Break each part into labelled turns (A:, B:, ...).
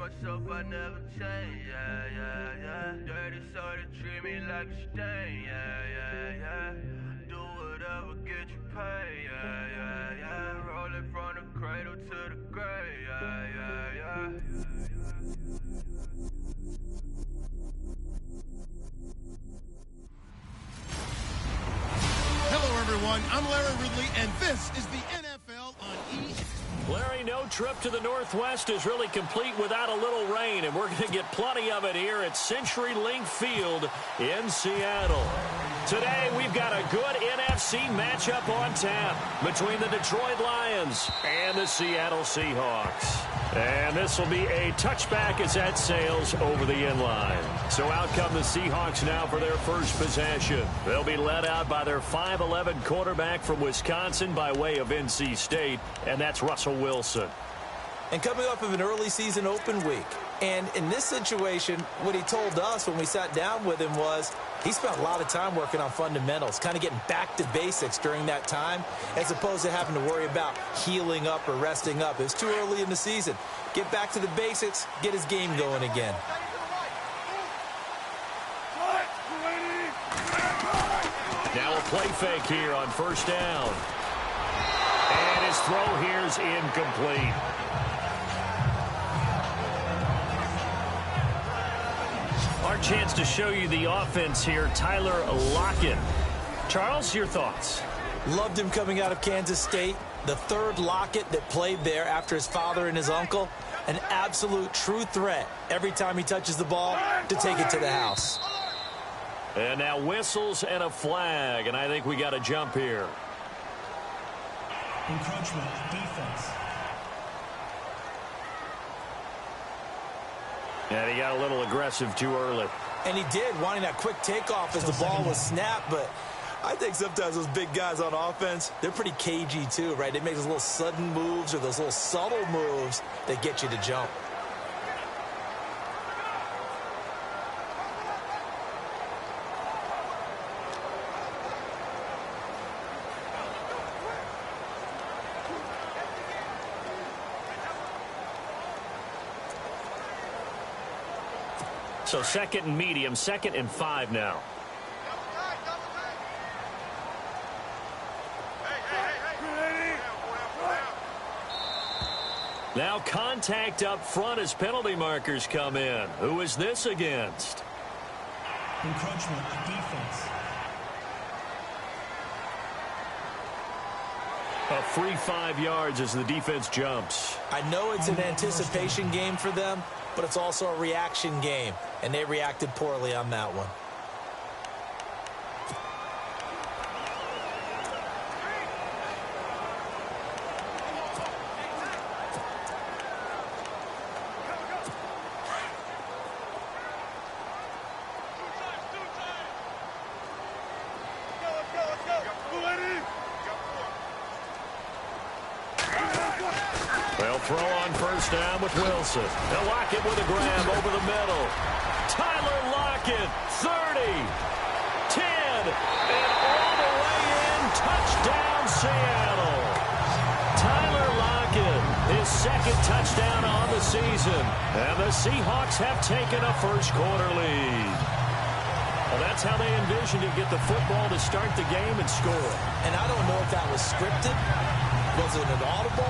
A: myself, I never change, yeah, yeah, yeah. Dirty soul to treat me like a stain, yeah, yeah, yeah. Do whatever, get you paid, yeah, yeah, yeah. Roll it from the cradle to the grave, yeah, yeah, yeah.
B: Hello, everyone. I'm Larry Ridley, and this is the NFL on EA.
C: Larry, no trip to the Northwest is really complete without a little rain, and we're going to get plenty of it here at CenturyLink Field in Seattle. Today, we've got a good NFC matchup on tap between the Detroit Lions and the Seattle Seahawks. And this will be a touchback as that sails over the inline. So out come the Seahawks now for their first possession. They'll be led out by their 5'11 quarterback from Wisconsin by way of NC State, and that's Russell Wilson.
D: And coming off of an early season open week. And in this situation, what he told us when we sat down with him was he spent a lot of time working on fundamentals, kind of getting back to basics during that time, as opposed to having to worry about healing up or resting up. It's too early in the season. Get back to the basics, get his game going again.
C: Now a play fake here on first down. And his throw here's incomplete. Our chance to show you the offense here, Tyler Lockett. Charles, your thoughts?
D: Loved him coming out of Kansas State. The third Lockett that played there after his father and his uncle. An absolute true threat every time he touches the ball to take it to the house.
C: And now whistles and a flag, and I think we got a jump here.
E: Encroachment defense.
C: And he got a little aggressive too early.
D: And he did, wanting that quick takeoff as the ball was snapped. But I think sometimes those big guys on offense, they're pretty cagey too, right? They make those little sudden moves or those little subtle moves that get you to jump.
C: So second and medium, 2nd and 5 now. Now contact up front as penalty markers come in. Who is this against?
E: Encroachment defense.
C: A free 5 yards as the defense jumps.
D: I know it's an anticipation game for them, but it's also a reaction game, and they reacted poorly on that one.
C: They'll throw on first down with Wilson. They'll Lockett with a grab over the middle. Tyler Lockett, 30, 10, and all the way in. Touchdown, Seattle. Tyler Lockett, his 2nd touchdown on the season. And the Seahawks have taken a first-quarter lead. Well, that's how they envisioned it, get the football to start the game and score.
D: And I don't know if that was scripted. Was it an audible?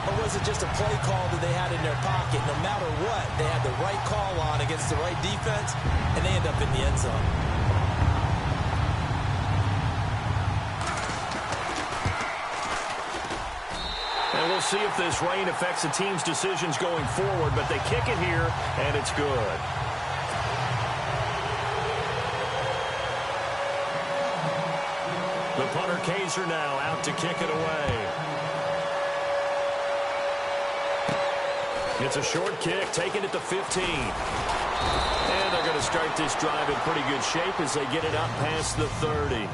D: Or was it just a play call that they had in their pocket? No matter what, they had the right call on against the right defense, and they end up in the end zone.
C: And we'll see if this rain affects the team's decisions going forward, but they kick it here, and it's good. The punter Kaiser now out to kick it away. It's a short kick, taking it to 15. And they're going to start this drive in pretty good shape as they get it up past the 30.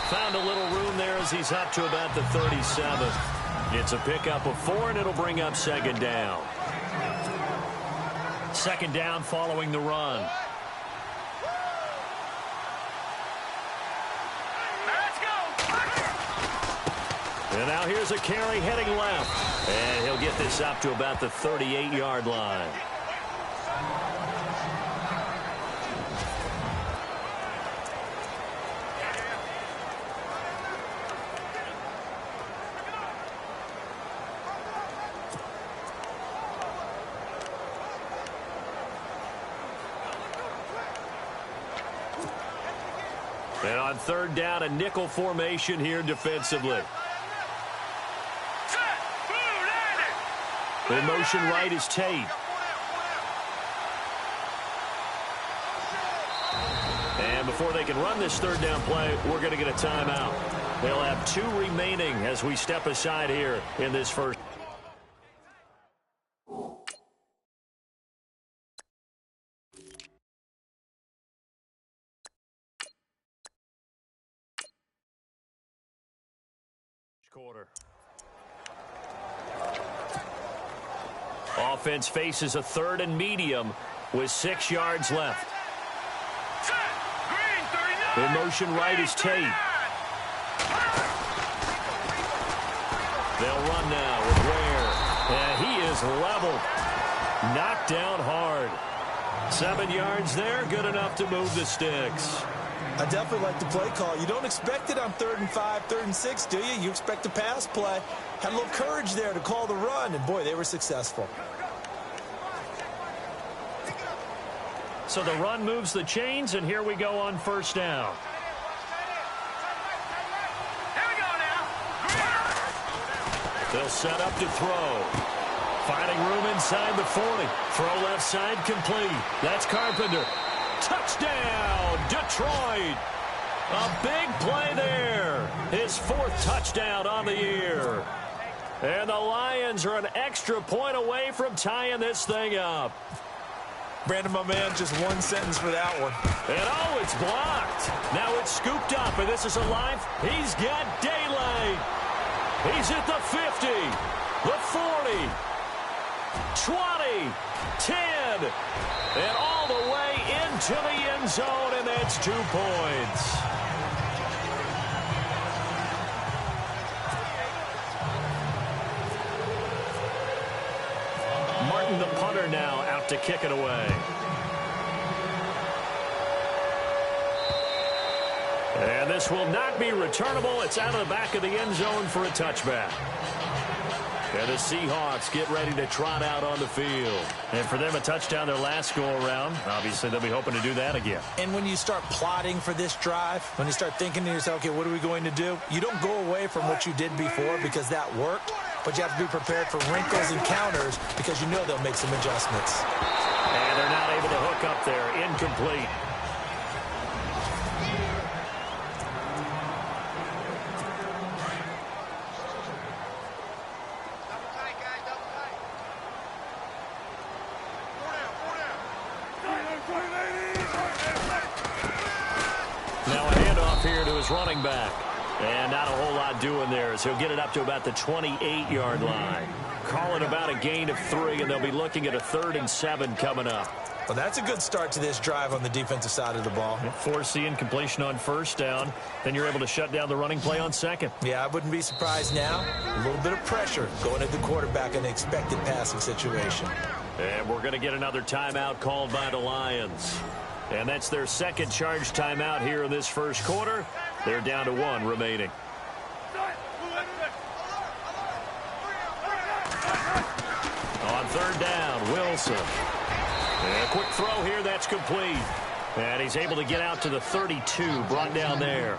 C: Found a little room there as he's up to about the 37. It's a pickup of 4, and it'll bring up second down. Second down following the run.
A: Let's go.
C: And now here's a carry heading left. And he'll get this up to about the 38-yard line. And on third down, a nickel formation here defensively. In motion right is Tate. And before they can run this third down play, we're going to get a timeout. They'll have 2 remaining as we step aside here in this first. Quarter. Offense faces a 3rd and medium with 6 yards left. In motion right is Tate. They'll run now with Ware. And he is leveled. Knocked down hard. 7 yards there, good enough to move the sticks.
D: I definitely like the play call. You don't expect it on 3rd and 5, 3rd and 6, do you? You expect a pass play. Had a little courage there to call the run, and boy, they were successful.
C: So the run moves the chains, and here we go on first down.
A: Here we go now.
C: They'll set up to throw. Finding room inside the 40. Throw left side complete. That's Carpenter. Touchdown, Detroit. A big play there. His 4th touchdown on the year. And the Lions are an extra point away from tying this thing up.
D: Brandon, my man, just 1 sentence for that one.
C: And oh, it's blocked. Now it's scooped up, and this is alive. He's got daylight. He's at the 50, the 40, 20, 10, and all the way into the end zone, and that's 2 points. Martin, the punter, now out to kick it away. And this will not be returnable. It's out of the back of the end zone for a touchback. And the Seahawks get ready to trot out on the field. And for them, a touchdown their last go-around. Obviously, they'll be hoping to do that again.
D: And when you start plotting for this drive, when you start thinking to yourself, okay, what are we going to do? You don't go away from what you did before because that worked, but you have to be prepared for wrinkles and counters because you know they'll make some adjustments.
C: And they're not able to hook up there. Incomplete. Running back. And not a whole lot doing there as he'll get it up to about the 28-yard line. Call it about a gain of 3, and they'll be looking at a 3rd and 7 coming up.
D: Well, that's a good start to this drive on the defensive side of the ball.
C: Force the incompletion on first down. Then you're able to shut down the running play on second.
D: Yeah, I wouldn't be surprised now. A little bit of pressure going at the quarterback in an expected passing situation.
C: And we're going to get another timeout called by the Lions. And that's their second charge timeout here in this first quarter. They're down to 1 remaining. On third down, Wilson. And a quick throw here, that's complete. And he's able to get out to the 32, brought down there.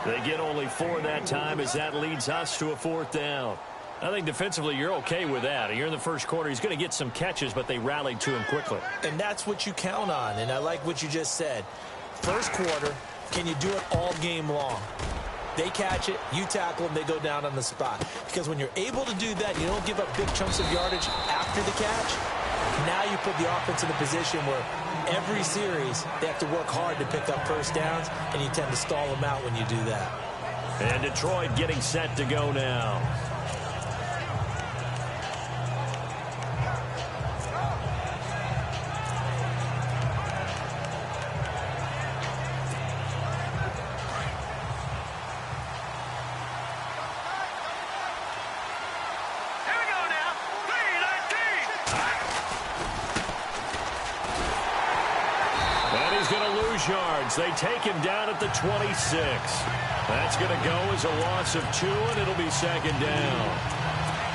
C: They get only 4 that time as that leads us to a 4th down. I think defensively you're okay with that. You're in the first quarter. He's going to get some catches, but they rallied to him quickly.
D: And that's what you count on, and I like what you just said. First quarter, can you do it all game long? They catch it, you tackle them, they go down on the spot. Because when you're able to do that, you don't give up big chunks of yardage after the catch. Now you put the offense in a position where every series they have to work hard to pick up first downs, and you tend to stall them out when you do that.
C: And Detroit getting set to go now. lose yards. They take him down at the 26. That's going to go as a loss of 2, and it'll be second down.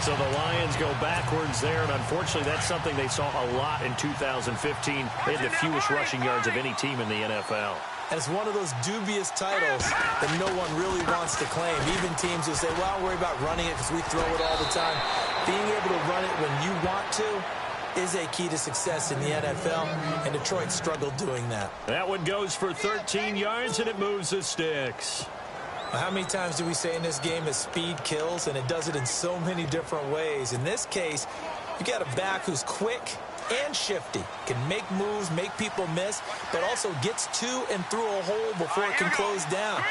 C: So the Lions go backwards there, and unfortunately that's something they saw a lot in 2015. They had the fewest rushing yards of any team in the NFL.
D: And it's one of those dubious titles that no one really wants to claim. Even teams will say, well, I'll worry about running it because we throw it all the time. Being able to run it when you want to is a key to success in the NFL, and Detroit struggled doing that.
C: That one goes for 13 yards, and it moves the sticks.
D: How many times do we say in this game that speed kills, and it does it in so many different ways? In this case, you got a back who's quick and shifty, can make moves, make people miss, but also gets to and through a hole before it can close down.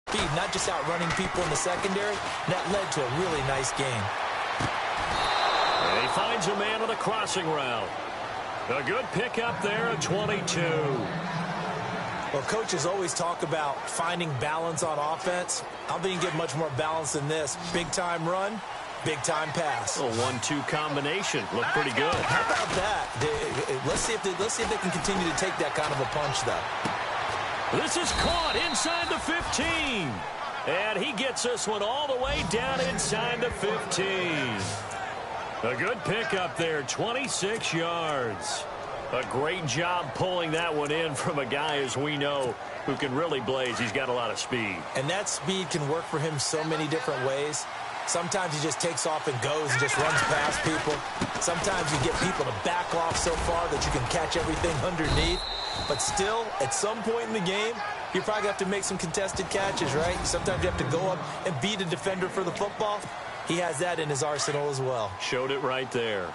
D: Speed, not just outrunning people in the secondary, and that led to a really nice game.
C: And he finds a man on a crossing route. A good pickup there at 22.
D: Well, coaches always talk about finding balance on offense. I don't think you get much more balance than this. Big-time run, big-time pass.
C: A 1-2 combination. Looked pretty good.
D: How about that? Let's see if they can continue to take that kind of a punch, though.
C: This is caught inside the 15. And he gets this one all the way down inside the 15. A good pickup there, 26 yards. A great job pulling that one in from a guy, as we know, who can really blaze. He's got a lot of speed.
D: And that speed can work for him so many different ways. Sometimes he just takes off and goes and just runs past people. Sometimes you get people to back off so far that you can catch everything underneath. But still, at some point in the game, you probably have to make some contested catches, right? Sometimes you have to go up and beat a defender for the football. He has that in his arsenal as well.
C: Showed it right there.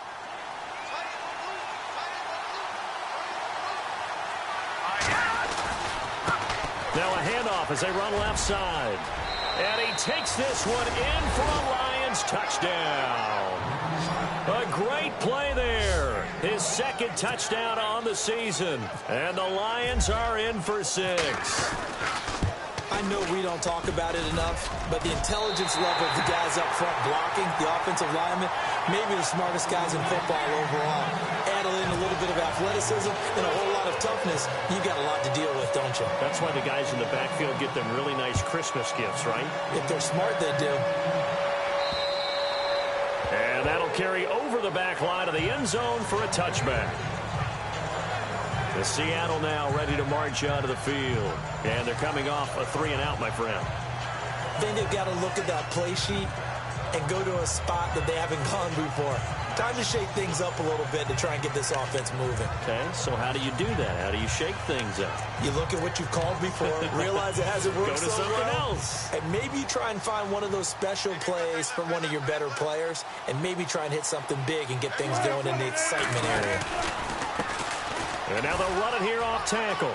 C: Now a handoff as they run left side. And he takes this one in for a Lions touchdown. A great play there. His second touchdown on the season. And the Lions are in for 6.
D: I know we don't talk about it enough, but the intelligence level of the guys up front blocking, the offensive linemen, maybe the smartest guys in football overall. Add in a little bit of athleticism and a whole lot of toughness, you got a lot to deal with, don't you?
C: That's why the guys in the backfield get them really nice Christmas gifts, right?
D: If they're smart, they do.
C: And that'll carry over the back line of the end zone for a touchback. The Seattle now ready to march out of the field. And they're coming off a 3-and-out, my friend.
D: Then they've got to look at that play sheet and go to a spot that they haven't gone before. Time to shake things up a little bit to try and get this offense moving.
C: Okay, so how do you do that? How do you shake things up?
D: You look at what you've called before, realize it hasn't worked
C: Go to
D: so
C: something
D: well,
C: else.
D: and maybe try and find one of those special plays from one of your better players, and maybe try and hit something big and get things going in the excitement area.
C: And now they'll run it here off tackle.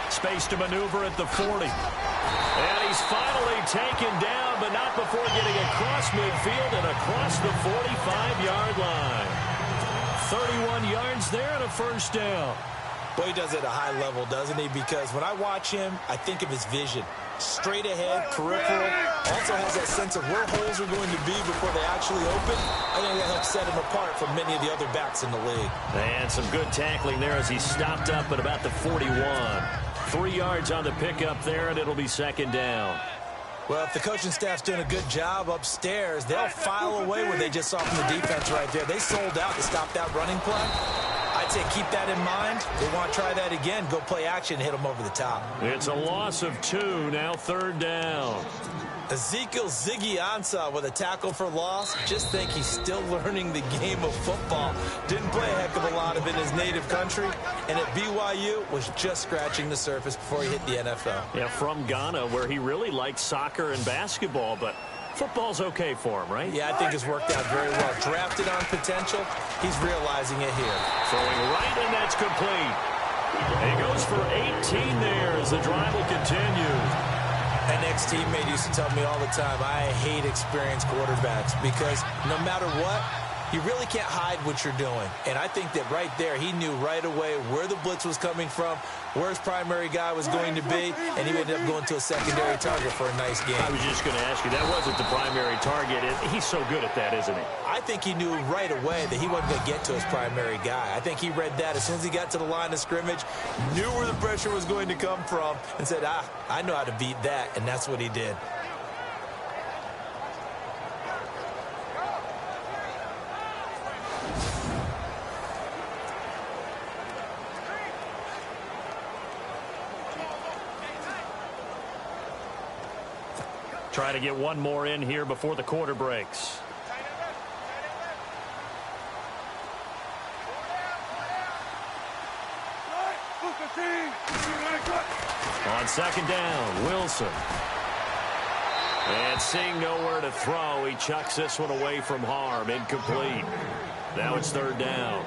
C: Space to maneuver at the 40. And he's finally taken down, but not before getting across midfield and across the 45-yard line. 31 yards there and a first down.
D: Boy, he does it at a high level, doesn't he? Because when I watch him, I think of his vision. Straight ahead, peripheral. Also has that sense of where holes are going to be before they actually open. I think that helps set him apart from many of the other backs in the league.
C: And some good tackling there as he stopped up at about the 41. 3 yards on the pickup there, and it'll be second down.
D: Well, if the coaching staff's doing a good job upstairs, they'll file away what they just saw from the defense right there. They sold out to stop that running play. I'd say keep that in mind. They want to try that again. Go play action and hit them over the top.
C: It's a loss of 2, now third down.
D: Ezekiel Ziggy Ansah with a tackle for loss. Just think he's still learning the game of football. Didn't play a heck of a lot of it in his native country. And at BYU was just scratching the surface before he hit the NFL.
C: Yeah, from Ghana, where he really liked soccer and basketball, but football's okay for him, right?
D: Yeah, I think it's worked out very well. Drafted on potential, he's realizing it here.
C: Throwing right, and that's complete. He goes for 18 there as the drive will continue.
D: An ex-teammate used to tell me all the time, I hate experienced quarterbacks because no matter what, you really can't hide what you're doing. And I think that right there, he knew right away where the blitz was coming from, where his primary guy was going to be, and he ended up going to a secondary target for a nice game.
C: I was just going to ask you, that wasn't the primary target. He's so good at that, isn't he?
D: I think he knew right away that he wasn't going to get to his primary guy. I think he read that as soon as he got to the line of scrimmage, knew where the pressure was going to come from, and said, I know how to beat that, and that's what he did.
C: Try to get one more in here before the quarter breaks. On second down, Wilson. And seeing nowhere to throw, he chucks this one away from harm. Incomplete. Now it's third down.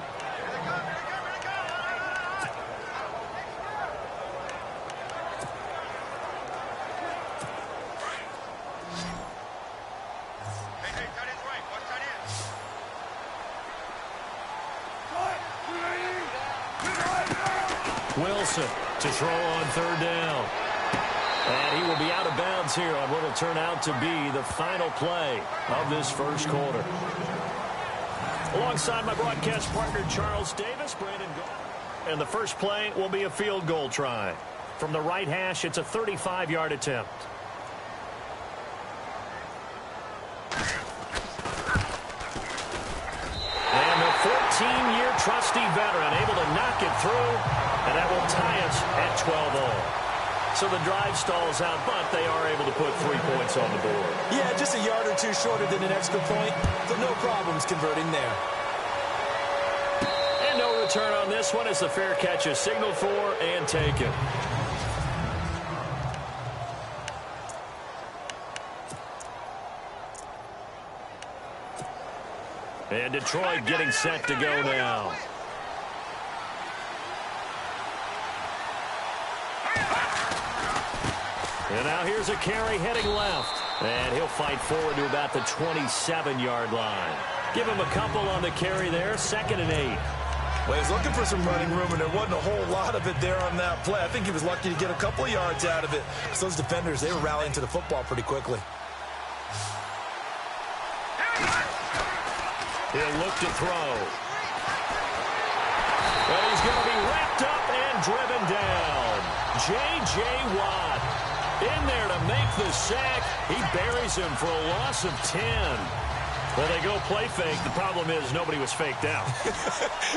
C: Wilson to throw on third down. And he will be out of bounds here on what will turn out to be the final play of this first quarter. Alongside my broadcast partner, Charles Davis, Brandon Gold. And the first play will be a field goal try. From the right hash, it's a 35-yard attempt. And the 14-year trusty veteran able to knock it through. And that will tie us at 12 all. So the drive stalls out, but they are able to put 3 points on the board.
D: Yeah, just a yard or two shorter than an extra point, but no problems converting there.
C: And no return on this one as the fair catch is signaled for and taken. And Detroit getting set to go now. And now here's a carry heading left. And he'll fight forward to about the 27-yard line. Give him a couple on the carry there. 2nd and 8.
D: Well, he's looking for some running room, and there wasn't a whole lot of it there on that play. I think he was lucky to get a couple of yards out of it, because those defenders, they were rallying to the football pretty quickly.
C: He'll look to throw. But he's going to be wrapped up and driven down. J.J. Watt in there to make the sack. He buries him for a loss of 10. Well, they go play fake. The problem is nobody was faked out.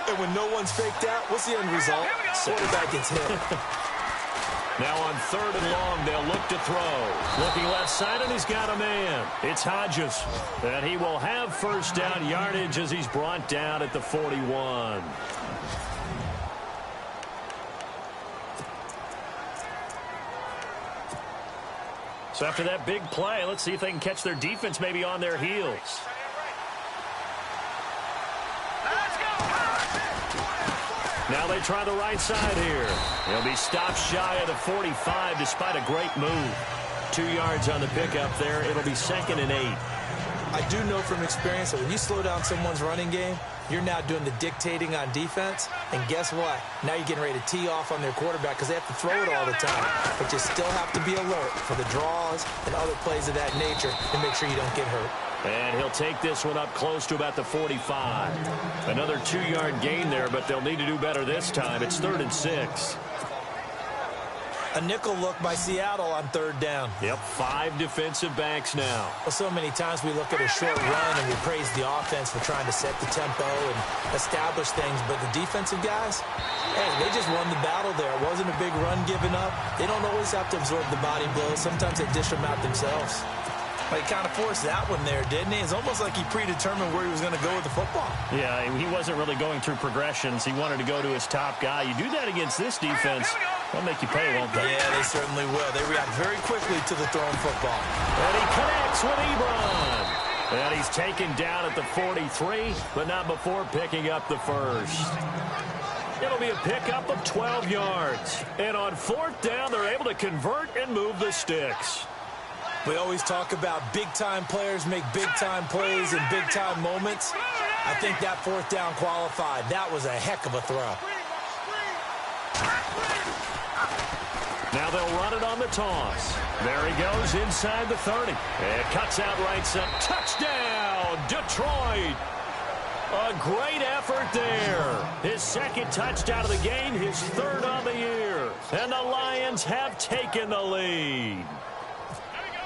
D: And when no one's faked out, what's the end result? Quarterback gets hit.
C: Now on 3rd and long, they'll look to throw. Looking left side, and he's got a man. It's Hodges. And he will have first down yardage as he's brought down at the 41. So after that big play, let's see if they can catch their defense maybe on their heels. Now they try the right side here. He'll be stopped shy of the 45 despite a great move. 2 yards on the pickup there. It'll be 2nd and 8.
D: I do know from experience that when you slow down someone's running game, you're now doing the dictating on defense. And guess what? Now you're getting ready to tee off on their quarterback because they have to throw it all the time. But you still have to be alert for the draws and other plays of that nature to make sure you don't get hurt.
C: And he'll take this one up close to about the 45. Another 2-yard gain there, but they'll need to do better this time. It's 3rd and 6.
D: A nickel look by Seattle on 3rd down.
C: Yep, 5 defensive backs now.
D: Well, so many times we look at a short run and we praise the offense for trying to set the tempo and establish things, but the defensive guys, hey, they just won the battle there. It wasn't a big run given up. They don't always have to absorb the body blows. Sometimes they dish them out themselves. But he kind of forced that one there, didn't he? It's almost like he predetermined where he was going to go with the football.
C: Yeah, he wasn't really going through progressions. He wanted to go to his top guy. You do that against this defense, they'll make you pay, won't they?
D: Yeah, they certainly will. They react very quickly to the thrown football.
C: And he connects with Ebron. And he's taken down at the 43, but not before picking up the first. It'll be a pickup of 12 yards. And on 4th down, they're able to convert and move the sticks.
D: We always talk about big-time players make big-time plays in big-time moments. I think that 4th down qualified. That was a heck of a throw.
C: Now they'll run it on the toss. There he goes inside the 30. And cuts out right side. Touchdown! touchdown, Detroit. A great effort there. His second touchdown of the game, his third on the year. And the Lions have taken the lead.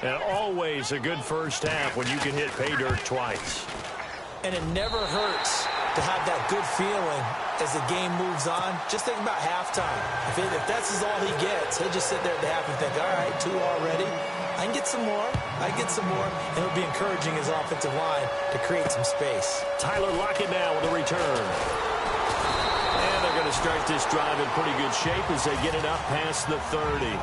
C: And always a good first half when you can hit pay dirt twice.
D: And it never hurts to have that good feeling as the game moves on. Just think about halftime. If that's all he gets, he'll just sit there at the half and think, all right, 2 already. I can get some more. And it'll be encouraging his offensive line to create some space.
C: Tyler Lockett now with a return. And they're going to start this drive in pretty good shape as they get it up past the 30.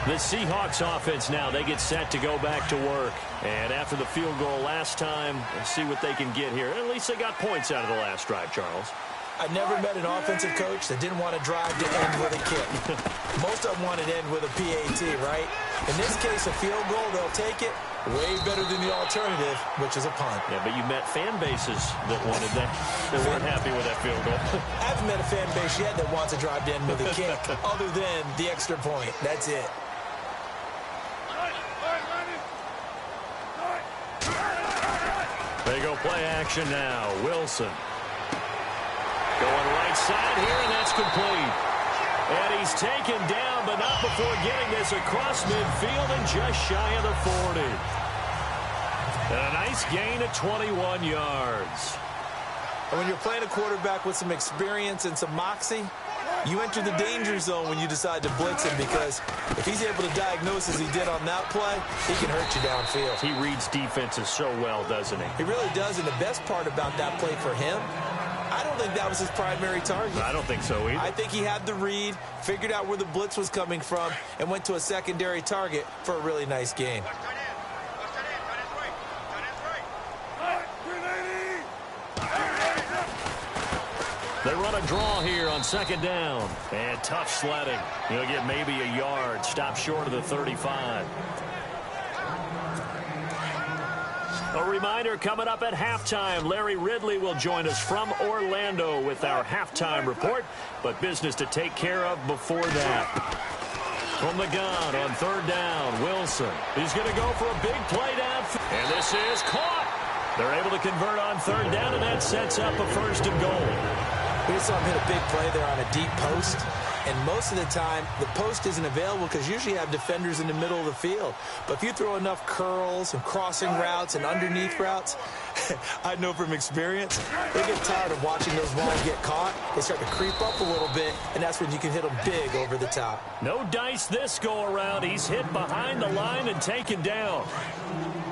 C: The Seahawks offense now, they get set to go back to work. And after the field goal last time, let's see what they can get here. At least they got points out of the last drive, Charles.
D: I never met an offensive coach that didn't want to drive to end with a kick. Most of them wanted to end with a PAT, right? In this case, a field goal, they'll take it. Way better than the alternative, which is a punt.
C: Yeah, but you met fan bases that wanted that. They weren't happy with that field goal.
D: I haven't met a fan base yet that wants to drive to end with a kick, other than the extra point. That's it.
C: They go play action now. Wilson. Going right side here, and that's complete. And he's taken down, but not before getting this across midfield and just shy of the 40. And a nice gain of 21 yards.
D: And when you're playing a quarterback with some experience and some moxie, you enter the danger zone when you decide to blitz him, because if he's able to diagnose as he did on that play, he can hurt you downfield.
C: He reads defenses so well, doesn't he?
D: He really does, and the best part about that play for him, I don't think that was his primary target.
C: I don't think so either.
D: I think he had the read, figured out where the blitz was coming from, and went to a secondary target for a really nice game.
C: They run a draw here on second down. And tough sledding. He'll get maybe a yard. Stop short of the 35. A reminder coming up at halftime. Larry Ridley will join us from Orlando with our halftime report. But business to take care of before that. From the gun on third down, Wilson. He's going to go for a big play downfield. And this is caught. They're able to convert on third down, and that sets up a first and goal.
D: We just saw him hit a big play there on a deep post. And most of the time, the post isn't available because usually you have defenders in the middle of the field. But if you throw enough curls and crossing routes and underneath routes, I know from experience, they get tired of watching those balls get caught. They start to creep up a little bit, and that's when you can hit them big over the top.
C: No dice this go-around. He's hit behind the line and taken down.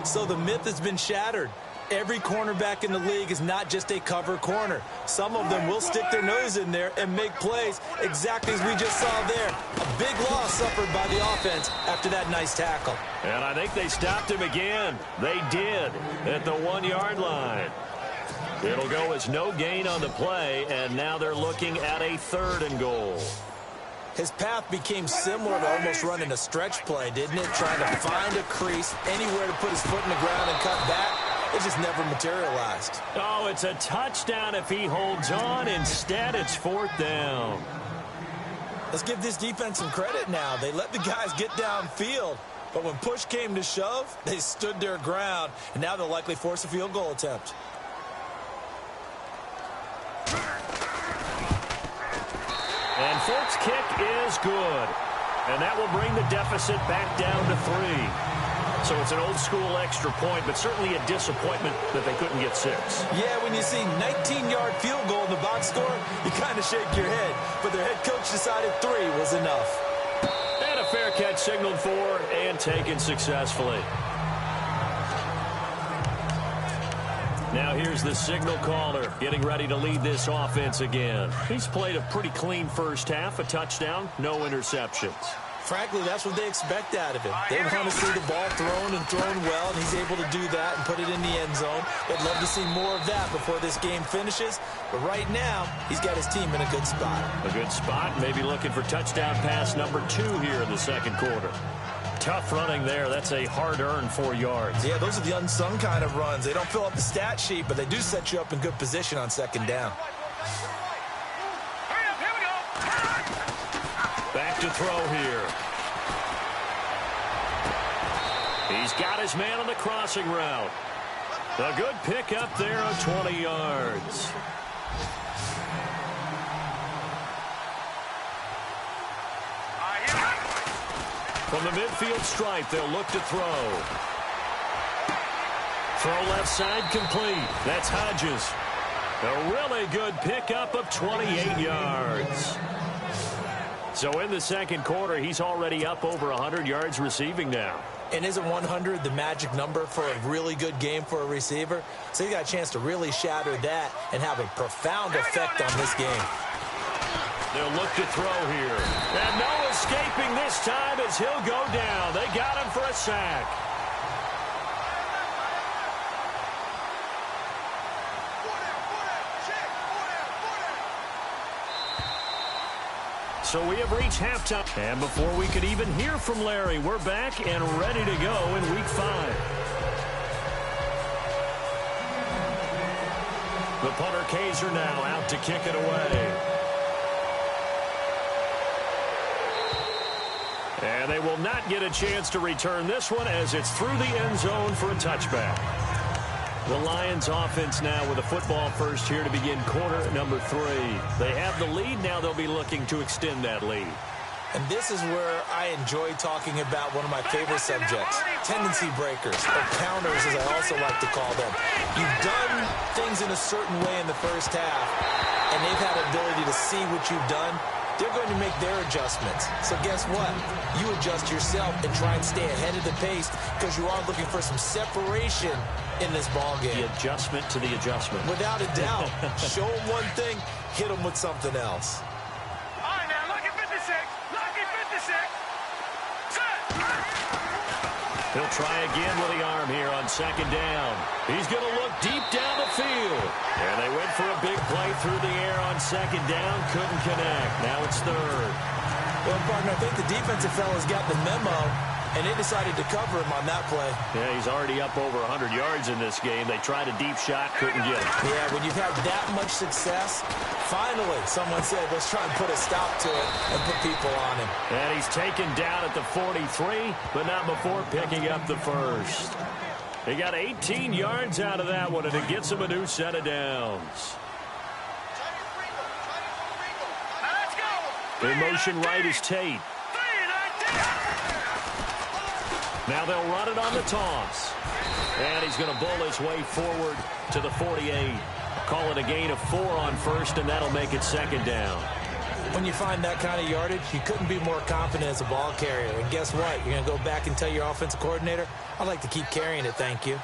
D: So the myth has been shattered. Every cornerback in the league is not just a cover corner. Some of them will stick their nose in there and make plays exactly as we just saw there. A big loss suffered by the offense after that nice tackle.
C: And I think they stopped him again. They did at the 1-yard line. It'll go as no gain on the play, and now they're looking at a third and goal.
D: His path became similar to almost running a stretch play, didn't it? Trying to find a crease, anywhere to put his foot in the ground and cut back. It just never materialized.
C: Oh, it's a touchdown if he holds on. Instead, it's fourth down.
D: Let's give this defense some credit now. They let the guys get downfield, but when push came to shove, they stood their ground, and now they'll likely force a field goal attempt.
C: And Folk's kick is good. And that will bring the deficit back down to 3. So it's an old-school extra point, but certainly a disappointment that they couldn't get 6.
D: Yeah, when you see 19-yard field goal in the box score, you kind of shake your head. But their head coach decided 3 was enough.
C: And a fair catch signaled for and taken successfully. Now here's the signal caller getting ready to lead this offense again. He's played a pretty clean first half, a touchdown, no interceptions.
D: Frankly, that's what they expect out of him. They want to see the ball thrown and thrown well, and he's able to do that and put it in the end zone. They'd love to see more of that before this game finishes. But right now, he's got his team in a good spot.
C: A good spot, maybe looking for touchdown pass number 2 here in the second quarter. Tough running there. That's a hard-earned 4 yards.
D: Yeah, those are the unsung kind of runs. They don't fill up the stat sheet, but they do set you up in good position on second down.
C: Back to throw here. He's got his man on the crossing route. A good pickup there of 20 yards. From the midfield stripe, they'll look to throw. Throw left side complete. That's Hodges. A really good pickup of 28 yards. So in the second quarter, he's already up over 100 yards receiving now.
D: And isn't 100 the magic number for a really good game for a receiver? So he got a chance to really shatter that and have a profound effect on this game.
C: They'll look to throw here. And no escaping this time as he'll go down. They got him for a sack. So we have reached halftime. And before we could even hear from Larry, we're back and ready to go in Week 5. The punter Kaiser now out to kick it away. And they will not get a chance to return this one as it's through the end zone for a touchback. The Lions offense now with a football first here to begin quarter number 3. They have the lead. Now they'll be looking to extend that lead.
D: And this is where I enjoy talking about one of my favorite subjects, tendency breakers, or counters as I also like to call them. You've done things in a certain way in the first half, and they've had the ability to see what you've done. They're going to make their adjustments. So guess what? You adjust yourself and try and stay ahead of the pace because you are looking for some separation in this ball game.
C: The adjustment to the adjustment.
D: Without a doubt. Show them one thing, hit them with something else.
A: All right, now, lucky 56. Lucky 56.
C: He'll try again with the arm here on second down. He's going to look deep down the field. And they went for a big play through the air on second down. Couldn't connect. Now it's third.
D: Well, partner, I think the defensive fellas got the memo, and they decided to cover him on that play.
C: Yeah, he's already up over 100 yards in this game. They tried a deep shot, couldn't get it.
D: Yeah, when you've had that much success, finally someone said, let's try and put a stop to it and put people on him.
C: And he's taken down at the 43, but not before picking up the first. He got 18 yards out of that one, and it gets him a new set of downs. In motion right is Tate. Now they'll run it on the toss. And he's going to bull his way forward to the 48. Call it a gain of 4 on first, and that'll make it second down.
D: When you find that kind of yardage, you couldn't be more confident as a ball carrier. And guess what? You're going to go back and tell your offensive coordinator, I'd like to keep carrying it, thank you.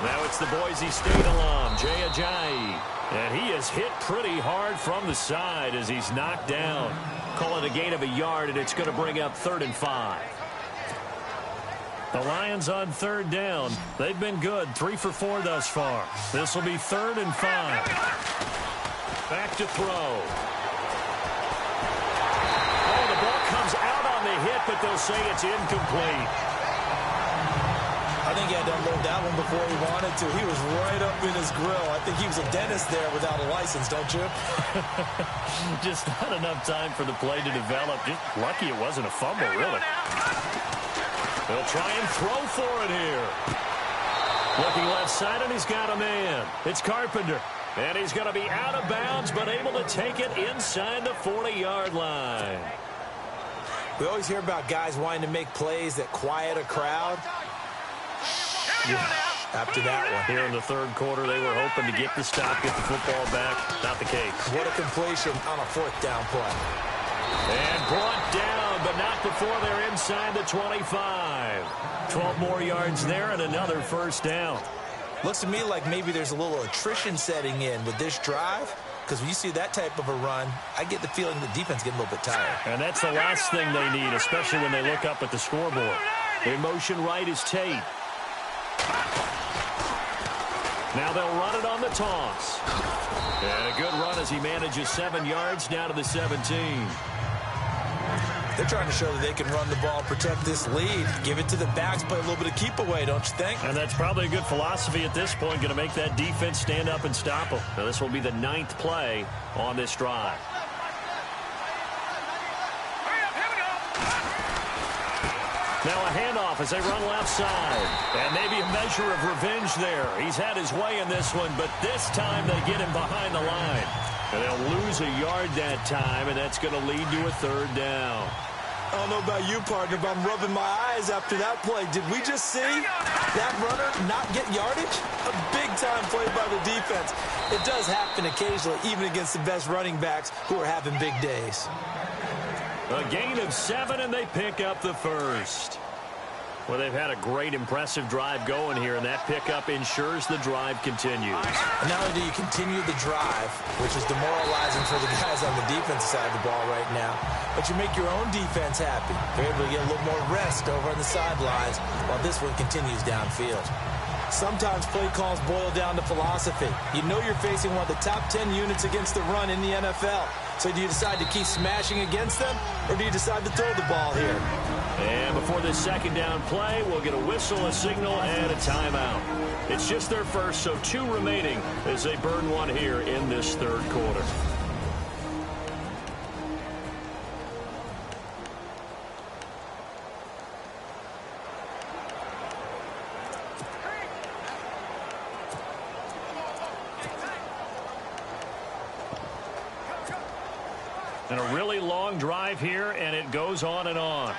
C: Now it's the Boise State alum, Jay Ajayi. And he is hit pretty hard from the side as he's knocked down. Call it a gain of a yard, and it's going to bring up 3rd and 5. The Lions on third down. They've been good, 3 for 4 thus far. This will be 3rd and 5. Back to throw. Oh, the ball comes out on the hit, but they'll say it's incomplete.
D: I think he had to unload that one before he wanted to. He was right up in his grill. I think he was a dentist there without a license, don't you?
C: Just not enough time for the play to develop. Just lucky it wasn't a fumble, really. They'll try and throw for it here. Looking left side, and he's got a man. It's Carpenter. And he's going to be out of bounds, but able to take it inside the 40-yard line.
D: We always hear about guys wanting to make plays that quiet a crowd. After that one.
C: Here in the third quarter, they were hoping to get the stop, get the football back. Not the case.
D: What a completion on a 4th down play.
C: And brought down, but not before they're inside the 25. 12 more yards there and another first down.
D: Looks to me like maybe there's a little attrition setting in with this drive. Because when you see that type of a run, I get the feeling the defense getting a little bit tired.
C: And that's the last thing they need, especially when they look up at the scoreboard. In motion right is Tate. Now they'll run it on the toss. And a good run as he manages 7 yards down to the 17.
D: They're trying to show that they can run the ball, protect this lead, give it to the backs, play a little bit of keep away, don't you think?
C: And that's probably a good philosophy at this point, going to make that defense stand up and stop them. Now this will be the 9th play on this drive.
A: Hurry up, here we go.
C: Now a handoff as they run left side. And maybe a measure of revenge there. He's had his way in this one, but this time they get him behind the line. And they'll lose a yard that time, and that's going to lead to a third down.
D: I don't know about you, partner, but I'm rubbing my eyes after that play. Did we just see that runner not get yardage? A big-time play by the defense. It does happen occasionally, even against the best running backs who are having big days.
C: A gain of 7, and they pick up the first. Well, they've had a great, impressive drive going here, and that pickup ensures the drive continues.
D: And not only do you continue the drive, which is demoralizing for the guys on the defensive side of the ball right now, but you make your own defense happy. They're able to get a little more rest over on the sidelines while this one continues downfield. Sometimes play calls boil down to philosophy. You know you're facing one of the top 10 units against the run in the NFL. So do you decide to keep smashing against them, or do you decide to throw the ball here?
C: And before this second down play, we'll get a whistle, a signal, and a timeout. It's just their first, so 2 remaining as they burn one here in this third quarter. And a really long drive here, and it goes on and on.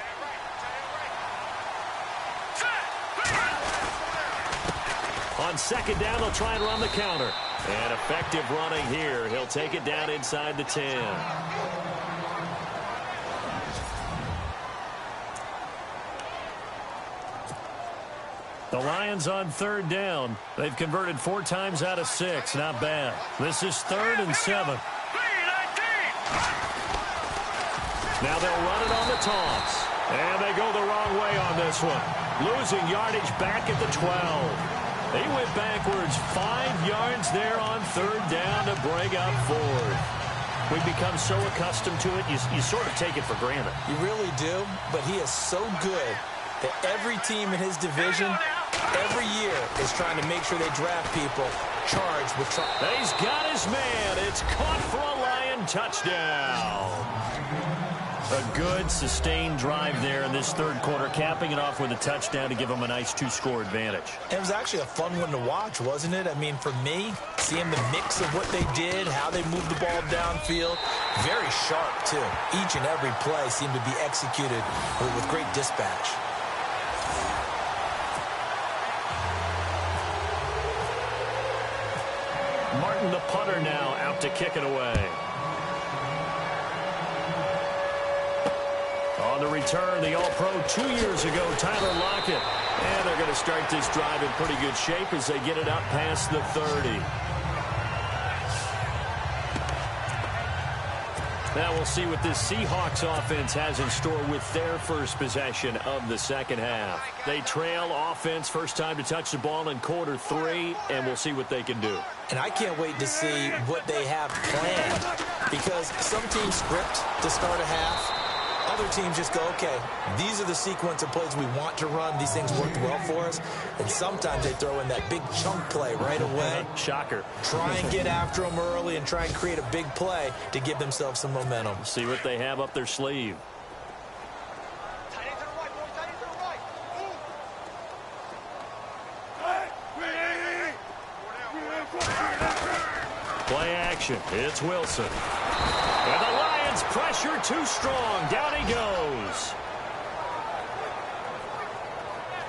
C: On second down, they'll try and run the counter. And effective running here. He'll take it down inside the 10. The Lions on third down. They've converted 4 times out of 6. Not bad. This is 3rd and 7. Now they'll run it on the toss. And they go the wrong way on this one. Losing yardage back at the 12. They went backwards 5 yards there on third down to bring up 4th. We've become so accustomed to it, you sort of take it for granted. You really do, but he is so good that every team in his division, every year, is trying to make sure they draft people charged with trouble. He's got his man. It's caught for a Lion touchdown. A good, sustained drive there in this third quarter, capping it off with a touchdown to give them a nice 2-score advantage.
D: It was actually a fun one to watch, wasn't it? I mean, for me, seeing the mix of what they did, how they moved the ball downfield, very sharp, too. Each and every play seemed to be executed with great dispatch.
C: Martin, the punter, now out to kick it away. On the return, the All-Pro 2 years ago, Tyler Lockett. And they're going to start this drive in pretty good shape as they get it up past the 30. Now we'll see what this Seahawks offense has in store with their first possession of the second half. They trail offense, first time to touch the ball in quarter 3, and we'll see what they can do.
D: And I can't wait to see what they have planned, because some teams script to start a half. Other teams just go, okay, these are the sequence of plays we want to run. These things worked well for us. And sometimes they throw in that big chunk play right away.
C: Shocker.
D: Try and get after them early and try and create a big play to give themselves some momentum.
C: See what they have up their sleeve. Play action. It's Wilson. And the Lions pressure too strong. Down he goes.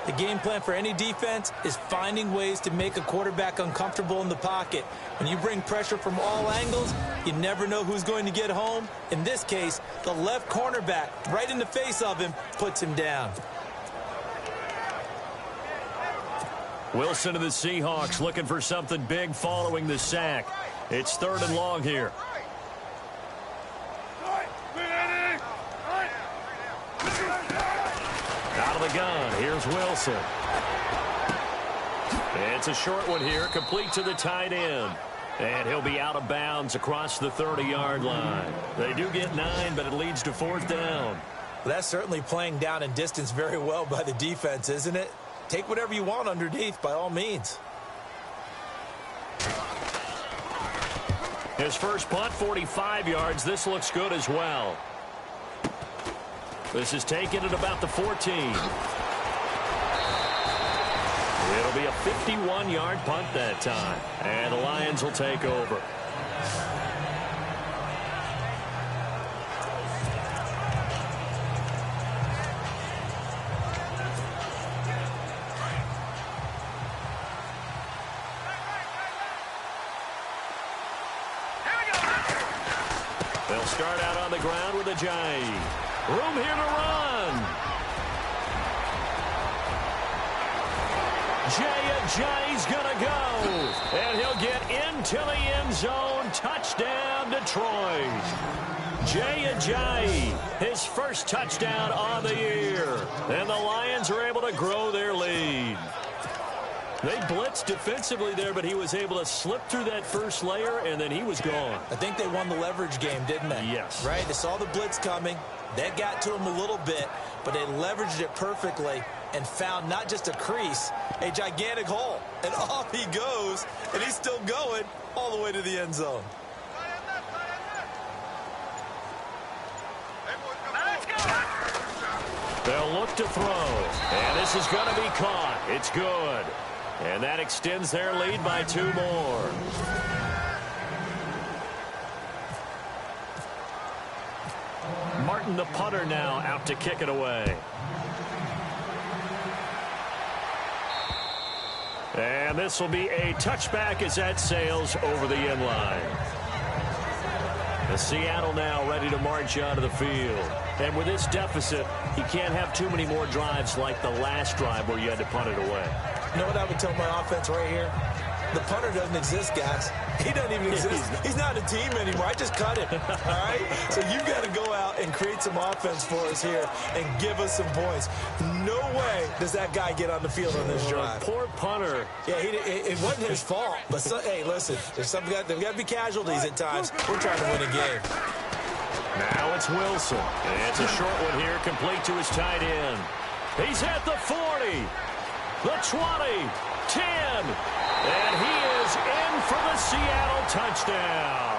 D: The game plan for any defense is finding ways to make a quarterback uncomfortable in the pocket. When you bring pressure from all angles, you never know who's going to get home. In this case, the left cornerback, right in the face of him, puts him down.
C: Wilson of the Seahawks looking for something big following the sack. It's 3rd and long here. Out of the gun, here's Wilson. It's a short one here, complete to the tight end. And he'll be out of bounds across the 30-yard line. They do get 9, but it leads to 4th down.
D: Well, that's certainly playing down in distance very well by the defense, isn't it? Take whatever you want underneath, by all means.
C: His first punt, 45 yards. This looks good as well. This is taken at about the 14. It'll be a 51-yard punt that time. And the Lions will take over. They'll start out on the ground with Ajayi. Room here to run. Ajayi's going to go. And he'll get into the end zone. Touchdown, Detroit. Ajayi, his first touchdown on the year. And the Lions are able to grow their lead. They blitzed defensively there, but he was able to slip through that first layer, and then he was gone.
D: I think they won the leverage game, didn't they?
C: Yes.
D: Right? They saw the blitz coming. That got to him a little bit, but they leveraged it perfectly and found not just a crease, a gigantic hole. And off he goes, and he's still going all the way to the end zone.
C: They'll look to throw, and this is going to be caught. It's good. And that extends their lead by 2 more. Martin, the punter, now out to kick it away. And this will be a touchback as that sails over the end line. The Seattle now ready to march out of the field. And with this deficit, you can't have too many more drives like the last drive where you had to punt it away.
D: You know what I would tell my offense right here? The punter doesn't exist, guys. He doesn't even exist. He's not a team anymore. I just cut him. All right? So you've got to go out and create some offense for us here and give us some points. No way does that guy get on the field on this drive.
C: Poor punter.
D: Yeah, it wasn't his fault. But, hey, listen, there's got to be casualties at times. We're trying to win a game.
C: Now it's Wilson. And it's a short one here, complete to his tight end. He's at the 40, the 20, 10, and he is in for the Seattle touchdown.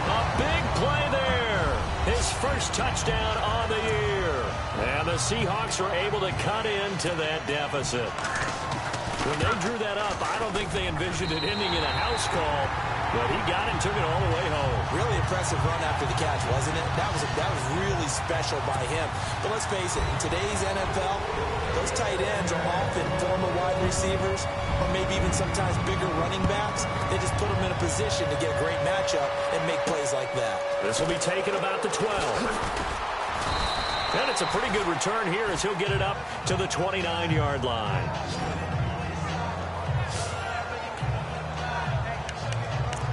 C: A big play there. His first touchdown on the year. And the Seahawks are able to cut into that deficit. When they drew that up, I don't think they envisioned it ending in a house call, but he got it and took it all the way home.
D: Really impressive run after the catch, wasn't it? That was really special by him. But let's face it, in today's NFL, those tight ends are often former wide receivers or maybe even sometimes bigger running backs. They just put them in a position to get a great matchup and make plays like that.
C: This will be taken about the 12. And it's a pretty good return here as he'll get it up to the 29-yard line.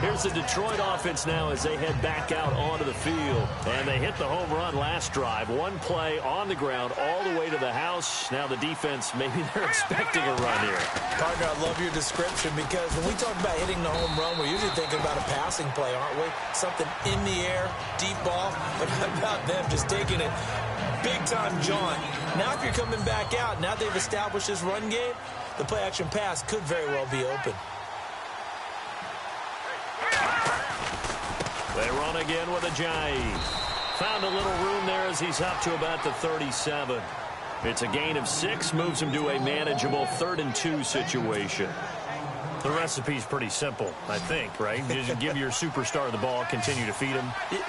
C: Here's the Detroit offense now as they head back out onto the field. And they hit the home run last drive. One play on the ground all the way to the house. Now the defense, maybe they're expecting a run here.
D: Partner, I love your description because when we talk about hitting the home run, we're usually thinking about a passing play, aren't we? Something in the air, deep ball. But how about them just taking it big-time jaunt? Now if you're coming back out, now they've established this run game, the play-action pass could very well be open.
C: They run again with Ajayi. Found a little room there as he's up to about the 37. It's a gain of 6, moves him to a manageable 3rd and 2 situation. The recipe's pretty simple, I think, right? You just give your superstar the ball, continue to feed him.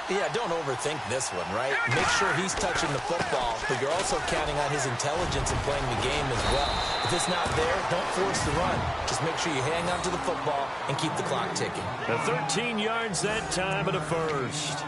D: Yeah, don't overthink this one, right? Make sure he's touching the football, but you're also counting on his intelligence in playing the game as well. If it's not there, don't force the run. Just make sure you hang on to the football and keep the clock ticking.
C: The 13 yards that time at a first.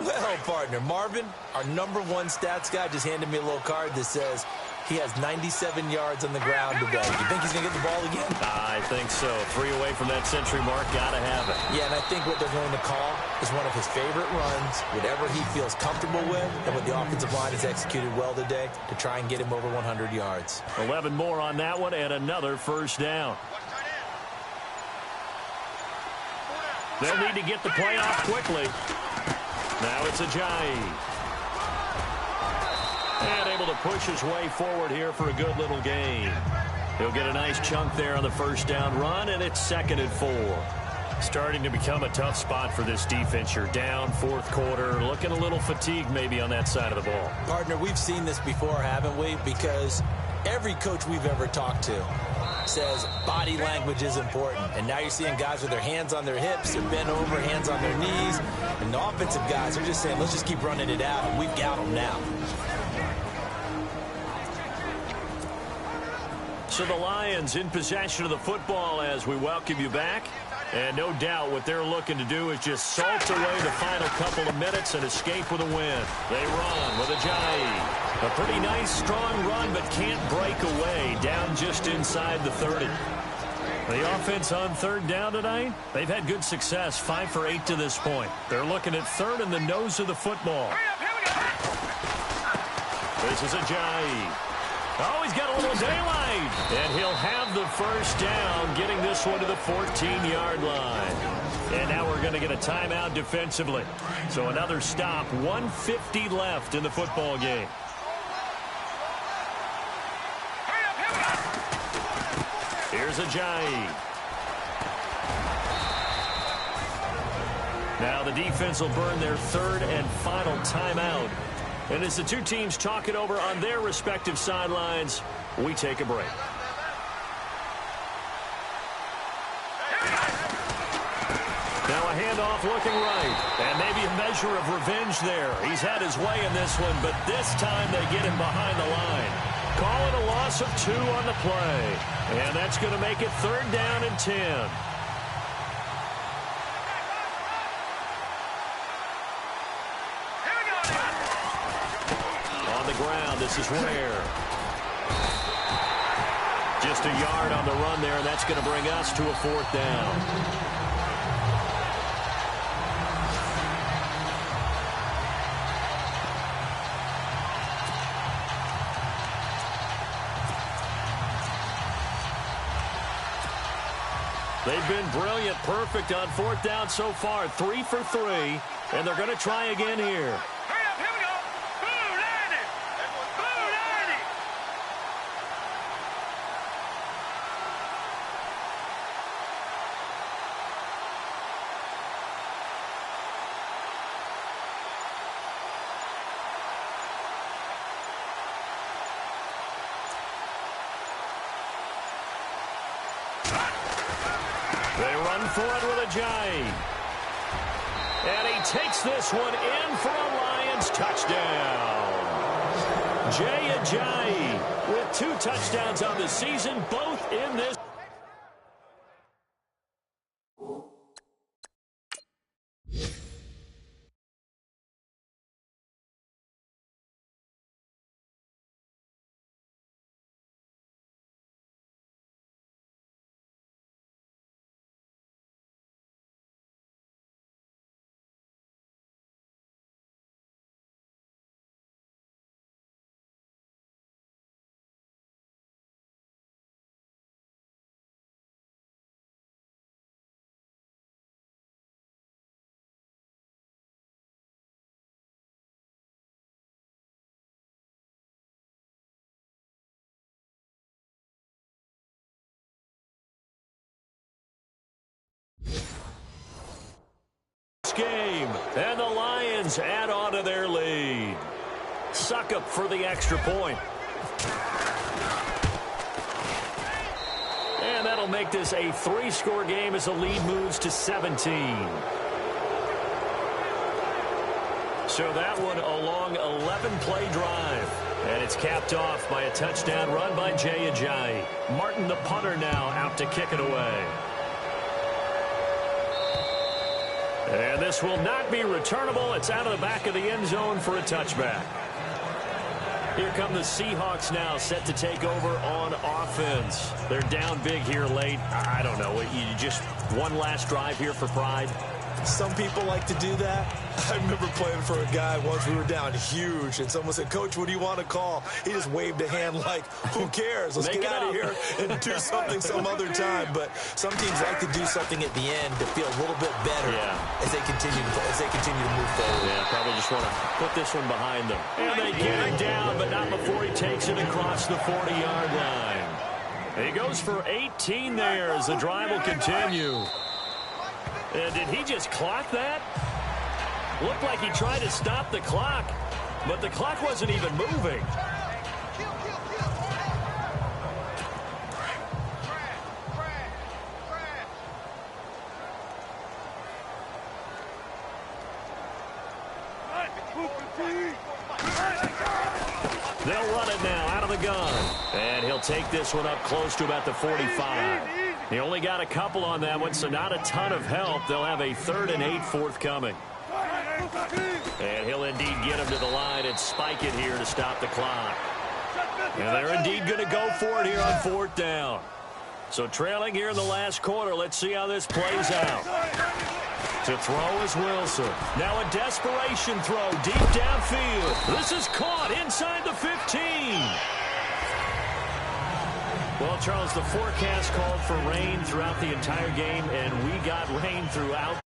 D: Well, partner, Marvin, our #1 stats guy, just handed me a little card that says he has 97 yards on the ground today. You think he's going to get the ball again?
C: I think so. 3 away from that century mark. Got to have it.
D: Yeah, and I think what they're going to call is one of his favorite runs, whatever he feels comfortable with, and what the offensive line has executed well today to try and get him over 100 yards.
C: 11 more on that one and another first down. They'll need to get the play off quickly. Now it's Ajayi. And able to push his way forward here for a good little gain. He'll get a nice chunk there on the first down run, and it's 2nd and 4. Starting to become a tough spot for this defense. You're down fourth quarter, looking a little fatigued maybe on that side of the ball.
D: Partner, we've seen this before, haven't we? Because every coach we've ever talked to says body language is important. And now you're seeing guys with their hands on their hips, they're bent over, hands on their knees. And the offensive guys are just saying, let's just keep running it out, and we've got them now.
C: So the Lions in possession of the football as we welcome you back. And no doubt what they're looking to do is just salt away the final couple of minutes and escape with a win. They run with Ajayi. A pretty nice, strong run, but can't break away. Down just inside the 30. The offense on third down tonight, they've had good success, 5 for 8 to this point. They're looking at third in the nose of the football. This is Ajayi. Oh, he's got a little daylight. And he'll have the first down, getting this one to the 14-yard line. And now we're going to get a timeout defensively. So another stop, 1:50 left in the football game. Here's Ajayi. Now the defense will burn their third and final timeout. And as the two teams talk it over on their respective sidelines, we take a break. Now a handoff looking right. And maybe a measure of revenge there. He's had his way in this one, but this time they get him behind the line. Call it a loss of 2 on the play. And that's going to make it third down and 10. Ground. This is Ware. Just a yard on the run there, and that's going to bring us to a fourth down. They've been brilliant, perfect on fourth down so far, 3 for 3, and they're going to try again here. For it with Ajayi. And he takes this one in for a Lions touchdown. Jay Ajayi with 2 touchdowns on the season, both in this. Game, and the Lions add on to their lead. Suckup for the extra point. And that'll make this a 3-score game as the lead moves to 17. So that one a long 11-play drive. And it's capped off by a touchdown run by Jay Ajayi. Martin, the punter, now out to kick it away. And this will not be returnable. It's out of the back of the end zone for a touchback. Here come the Seahawks now, set to take over on offense. They're down big here late. I don't know. You just one last drive here for pride.
D: Some people like to do that. I remember playing for a guy once. We were down huge, and someone said, "Coach, what do you want to call?" He just waved a hand like, "Who cares? Let's get out of here and do something some other time." But some teams like to do something at the end to feel a little bit better as they continue to move forward.
C: Yeah, probably just want to put this one behind them. And they get him down, but not before he takes it across the 40-yard line. He goes for 18 there as the drive will continue. And did he just clock that? Looked like he tried to stop the clock, but the clock wasn't even moving. They'll run it now out of the gun. And he'll take this one up close to about the 45. He only got a couple on that one, so not a ton of help. They'll have a 3rd and 8 forthcoming. And he'll indeed get him to the line and spike it here to stop the clock. And they're indeed going to go for it here on 4th down. So trailing here in the last quarter, let's see how this plays out. To throw is Wilson. Now a desperation throw deep downfield. This is caught inside the 15. Well, Charles, the forecast called for rain throughout the entire game, and we got rain throughout.